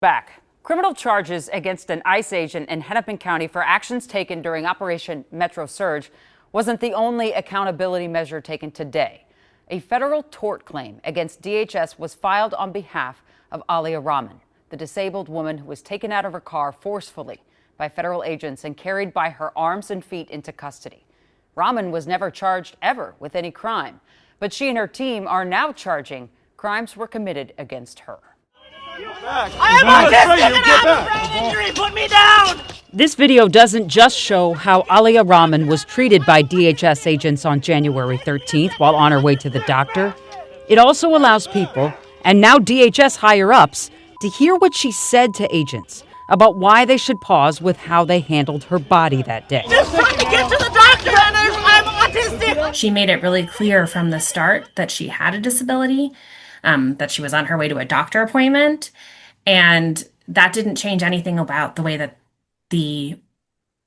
Back. Criminal charges against an ICE agent in Hennepin County for actions taken during Operation Metro Surge wasn't the only accountability measure taken today. A federal tort claim against DHS was filed on behalf of Aliyah Rahman, the disabled woman who was taken out of her car forcefully by federal agents and carried by her arms and feet into custody. Rahman was never charged ever with any crime, but she and her team are now charging crimes were committed against her. I am autistic and I have a brain injury. Put me down. This video doesn't just show how Aliyah Rahman was treated by DHS agents on January 13th while on her way to the doctor. It also allows people, and now DHS higher-ups, to hear what she said to agents about why they should pause with how they handled her body that day. Just trying to get to the doctor and I'm autistic. She made it really clear from the start that she had a disability, that she was on her way to a doctor appointment, and that didn't change anything about the way that the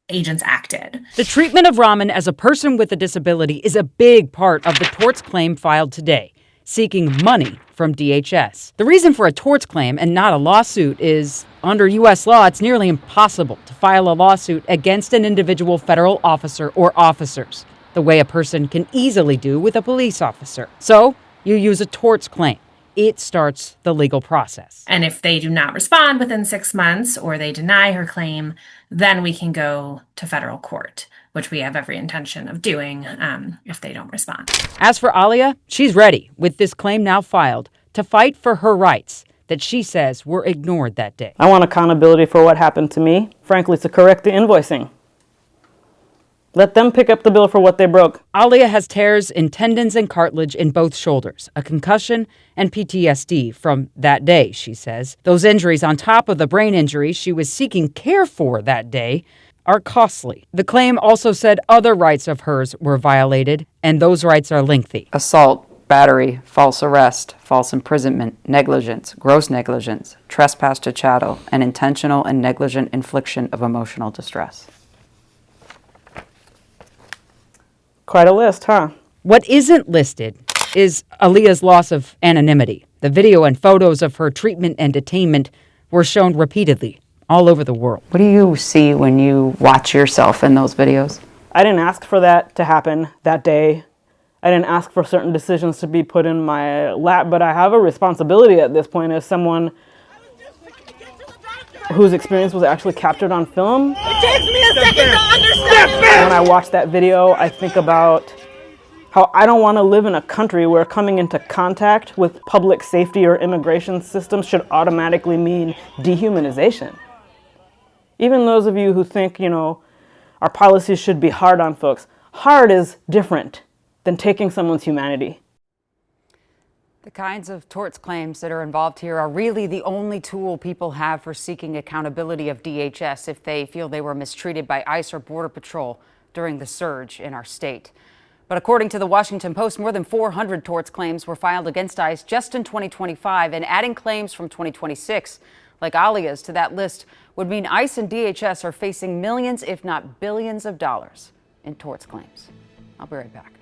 agents acted. The treatment of Rahman as a person with a disability is a big part of the torts claim filed today, seeking money from DHS. The reason for a torts claim and not a lawsuit is, under U.S. law, it's nearly impossible to file a lawsuit against an individual federal officer or officers, the way a person can easily do with a police officer. So, you use a torts claim. It starts the legal process. And if they do not respond within 6 months or they deny her claim, then we can go to federal court, which we have every intention of doing if they don't respond. As for Aliyah, she's ready, with this claim now filed, to fight for her rights that she says were ignored that day. I want accountability for what happened to me, frankly, to correct the invoicing. Let them pick up the bill for what they broke. Aliyah has tears in tendons and cartilage in both shoulders, a concussion and PTSD from that day, she says. Those injuries, on top of the brain injury she was seeking care for that day, are costly. The claim also said other rights of hers were violated, and those rights are lengthy. Assault, battery, false arrest, false imprisonment, negligence, gross negligence, trespass to chattel, and intentional and negligent infliction of emotional distress. Quite a list, huh? What isn't listed is Aliyah's loss of anonymity. The video and photos of her treatment and detainment were shown repeatedly all over the world. What do you see when you watch yourself in those videos? I didn't ask for that to happen that day. I didn't ask for certain decisions to be put in my lap, but I have a responsibility at this point as someone whose experience was actually captured on film. It takes me a second to understand. When I watch that video, I think about how I don't want to live in a country where coming into contact with public safety or immigration systems should automatically mean dehumanization. Even those of you who think, our policies should be hard on folks, hard is different than taking someone's humanity. The kinds of torts claims that are involved here are really the only tool people have for seeking accountability of DHS if they feel they were mistreated by ICE or Border Patrol during the surge in our state. But according to the Washington Post, more than 400 torts claims were filed against ICE just in 2025, and adding claims from 2026, like Aliyah's, to that list would mean ICE and DHS are facing millions, if not billions of dollars in torts claims. I'll be right back.